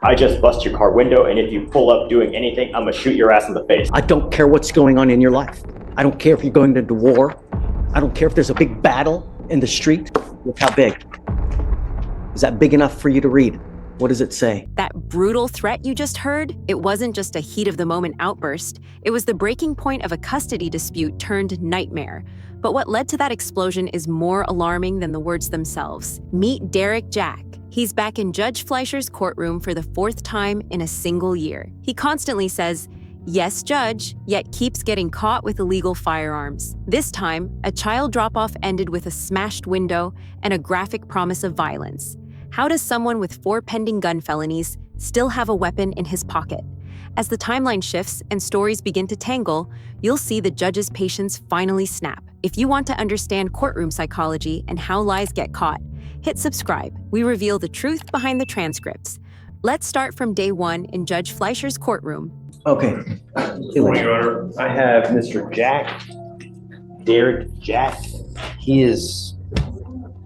I just bust your car window, and if you pull up doing anything, I'm gonna shoot your ass in the face. I don't care what's going on in your life. I don't care if you're going into war. I don't care if there's a big battle in the street. Look how big. Is that big enough for you to read? What does it say? That brutal threat you just heard, it wasn't just a heat-of-the-moment outburst. It was the breaking point of a custody dispute turned nightmare. But what led to that explosion is more alarming than the words themselves. Meet Derek Jack. He's back in Judge Fleischer's courtroom for the 4th time in a single year. He constantly says, "Yes, Judge," yet keeps getting caught with illegal firearms. This time, a child drop-off ended with a smashed window and a graphic promise of violence. How does someone with 4 pending gun felonies still have a weapon in his pocket? As the timeline shifts and stories begin to tangle, you'll see the judge's patience finally snap. If you want to understand courtroom psychology and how lies get caught, hit subscribe. We reveal the truth behind the transcripts. Let's start from day 1 in Judge Fleischer's courtroom. Okay. Your Honor, I have Mr. Jack, Derek Jack. He is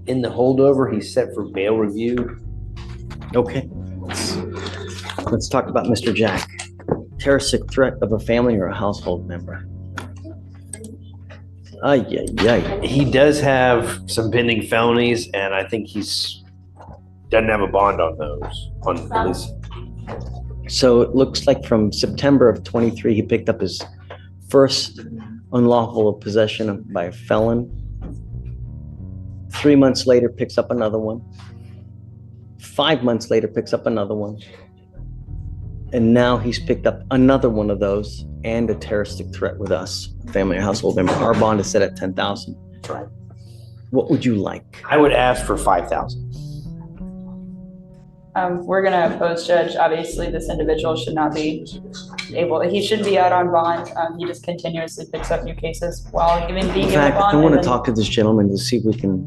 in the holdover. He's set for bail review. Okay. Let's talk about Mr. Jack. Terroristic threat of a family or a household member. He does have some pending felonies, and I think doesn't have a bond on those, on at least. So it looks like from September of 23, he picked up his first unlawful possession by a felon. 3 months later, picks up another one. 5 months later, picks up another one. And now he's picked up another one of those and a terroristic threat with us, family or household member. Our bond is set at $10,000. That's right. What would you like? I would ask for $5,000. We're gonna oppose, Judge. Obviously, this individual should not be he shouldn't be out on bond. He just continuously picks up new cases while even being In given fact, bond. I want to talk to this gentleman to see if we can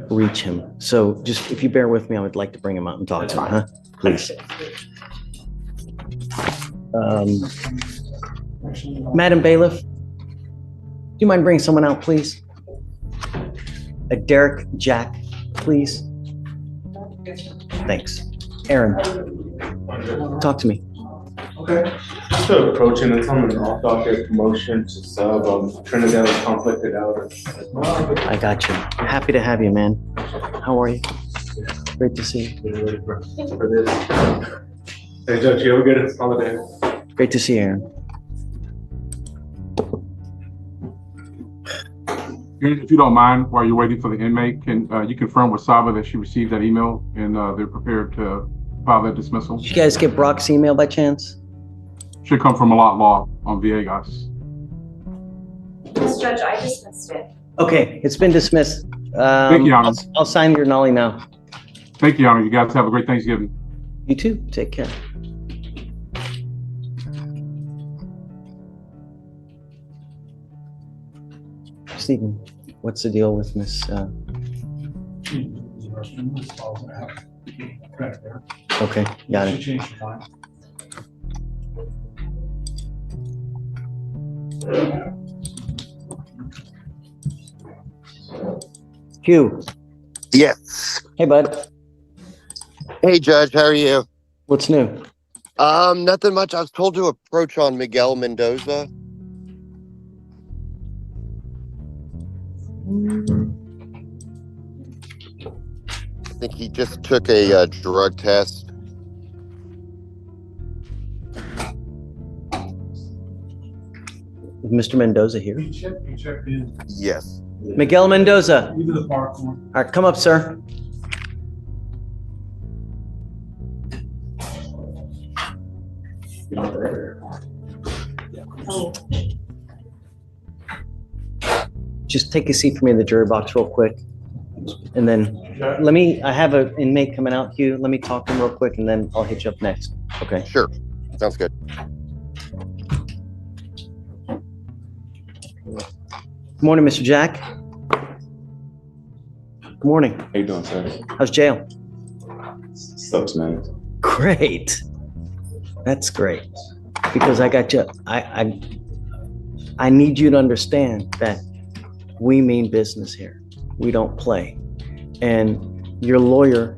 reach him. So just, if you bear with me, I would like to bring him out and talk to him, huh? Please. Madam Bailiff, do you mind bringing someone out, please? A Derek Jack, please. Thanks. Aaron, talk to me. Okay. Just approaching, it's on an off-docket promotion to sub. Trinidad is conflicted out. I got you. Happy to have you, man. How are you? Great to see you. Hey, Judge, you have a good holiday. Great to see you, Aaron. If you don't mind, while you're waiting for the inmate, can you confirm with Saba that she received that email and they're prepared to file that dismissal? Did you guys get Brock's email by chance? Should come from a lot law on Viegas. Yes, Judge, I dismissed it. Okay, it's been dismissed. Thank you, Your Honor. I'll sign your nollie now. Thank you, Your Honor. You guys have a great Thanksgiving. You too. Take care. Stephen, what's the deal with Miss? Okay, got it. Hugh. Yes. Hey, bud. Hey, Judge, how are you? What's new? Nothing much. I was told to approach on Miguel Mendoza. I think he just took a drug test. Is Mr. Mendoza here? He checked in. Yes. Miguel Mendoza. Into the park. All right, come up, sir. Just take a seat for me in the jury box real quick. And then I have an inmate coming out, Hugh. Let me talk to him real quick and then I'll hit you up next. Okay. Sure. Sounds good. Good morning, Mr. Jack. Good morning. How you doing, sir? How's jail? Sucks, man. Great. That's great. Because I got you. I need you to understand that we mean business here. We don't play. And your lawyer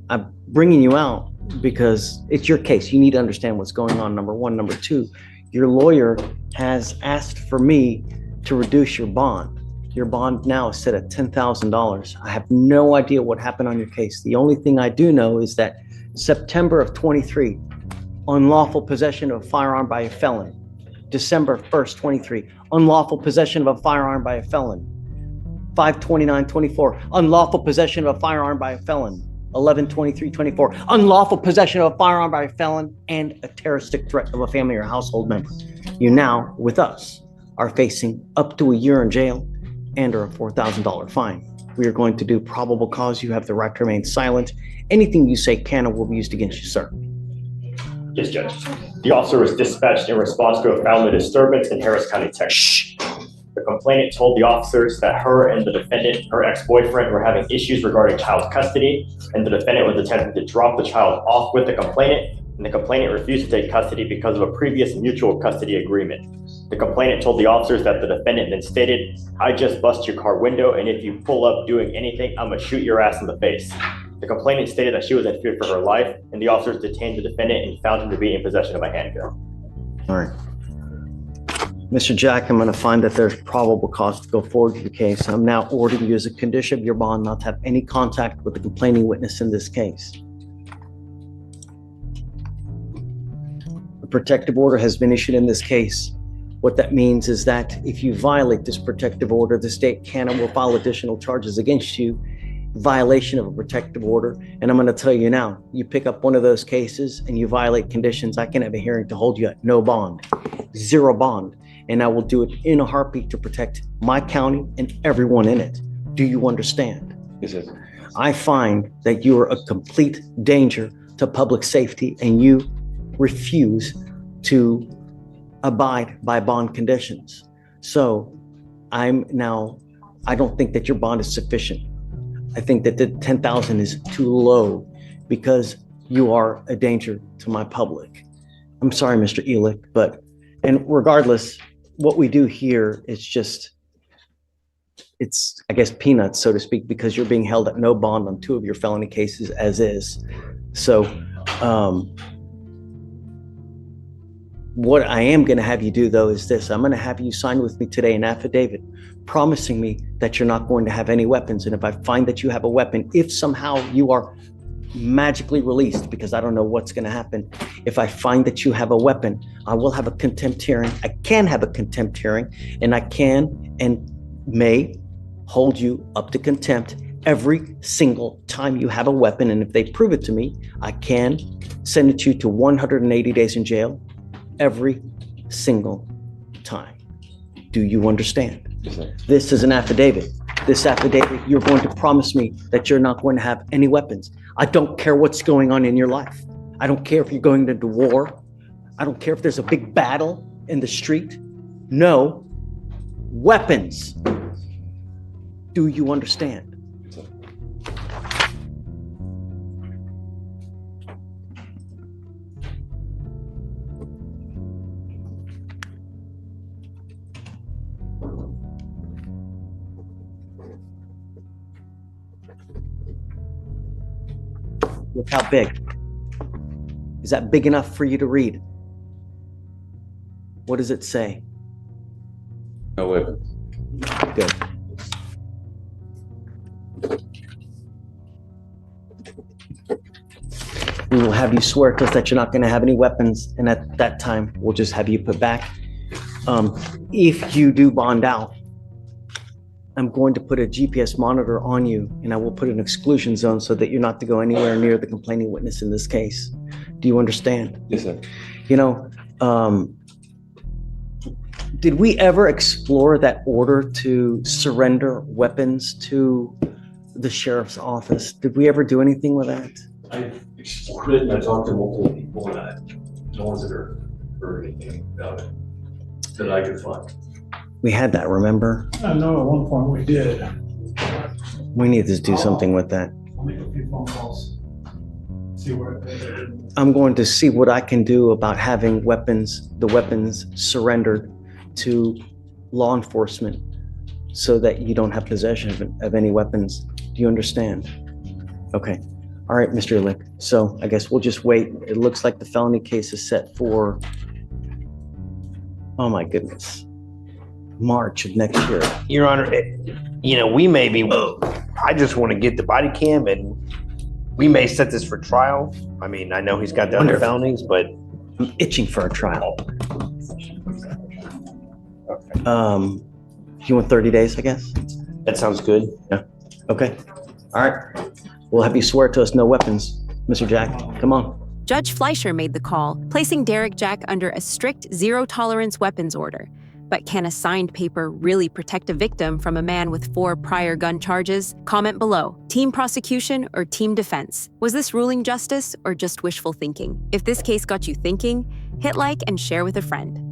I'm bringing you out because it's your case. You need to understand what's going on, number one. Number two, your lawyer has asked for me to reduce your bond. Your bond now is set at $10,000. I have no idea what happened on your case. The only thing I do know is that September of 23, unlawful possession of a firearm by a felon. December 1st, 23, unlawful possession of a firearm by a felon. 5/29/24, unlawful possession of a firearm by a felon. 11/23/24, unlawful possession of a firearm by a felon and a terroristic threat of a family or household member. You now, with us, are facing up to a year in jail and or a $4,000 fine. We are going to do probable cause. You have the right to remain silent. Anything you say can or will be used against you, sir. Yes, Judge. The officer was dispatched in response to a family disturbance in Harris County, Texas. Shh. The complainant told the officers that her and the defendant, her ex-boyfriend, were having issues regarding child custody, and the defendant was attempting to drop the child off with the complainant, and the complainant refused to take custody because of a previous mutual custody agreement. The complainant told the officers that the defendant then stated, "I just bust your car window, and if you pull up doing anything, I'm gonna shoot your ass in the face." The complainant stated that she was in fear for her life, and the officers detained the defendant and found him to be in possession of a handgun. All right. Mr. Jack, I'm going to find that there's probable cause to go forward with the case. I'm now ordering you as a condition of your bond not to have any contact with the complaining witness in this case. A protective order has been issued in this case. What that means is that if you violate this protective order, the state can and will file additional charges against you, violation of a protective order. And I'm going to tell you now, you pick up one of those cases and you violate conditions, I can have a hearing to hold you at no bond, zero bond. And I will do it in a heartbeat to protect my county and everyone in it. Do you understand? Yes, sir. I find that you are a complete danger to public safety and you refuse to abide by bond conditions. So I don't think that your bond is sufficient. I think that the 10,000 is too low because you are a danger to my public. I'm sorry, Mr. Elick, and regardless, what we do here is just, it's, I guess, peanuts, so to speak, because you're being held at no bond on 2 of your felony cases as is. So what I am going to have you do, though, is this. I'm going to have you sign with me today an affidavit promising me that you're not going to have any weapons. And if I find that you have a weapon, if somehow you are magically released, because I don't know what's going to happen, if I find that you have a weapon, I will have a contempt hearing. I can have a contempt hearing, and I can and may hold you up to contempt every single time you have a weapon. And if they prove it to me, I can send you to 180 days in jail every single time. Do you understand? Yes, sir. This is an affidavit. This affidavit, you're going to promise me that you're not going to have any weapons. I don't care what's going on in your life. I don't care if you're going into war. I don't care if there's a big battle in the street. No weapons. Do you understand? Yes, sir. Look how big. Is that big enough for you to read? What does it say? No weapons. Good. We will have you swear to us that you're not going to have any weapons, and at that time, we'll just have you put back. If you do bond out, I'm going to put a GPS monitor on you, and I will put an exclusion zone so that you're not to go anywhere near the complaining witness in this case. Do you understand? Yes, sir. You know, did we ever explore that order to surrender weapons to the sheriff's office? Did we ever do anything with that? I explored it and I talked to multiple people and no one's ever heard anything about it that I could find. We had that, remember? I know at one point we did. We need to do something with that. I'll make a few phone calls, see where. I'm going to see what I can do about having the weapons surrendered to law enforcement so that you don't have possession of any weapons. Do you understand? Okay. All right, Mr. Lick. So I guess we'll just wait. It looks like the felony case is set for, oh my goodness, March of next year. Your Honor, we may be, I just want to get the body cam and we may set this for trial. I mean, I know he's got the other felonies, but. I'm itching for a trial. You want 30 days, I guess? That sounds good. Yeah. Okay. All right. We'll have you swear to us no weapons, Mr. Jack. Come on. Judge Fleischer made the call, placing Derek Jack under a strict zero-tolerance weapons order. But can a signed paper really protect a victim from a man with 4 prior gun charges? Comment below. Team prosecution or team defense? Was this ruling justice or just wishful thinking? If this case got you thinking, hit like and share with a friend.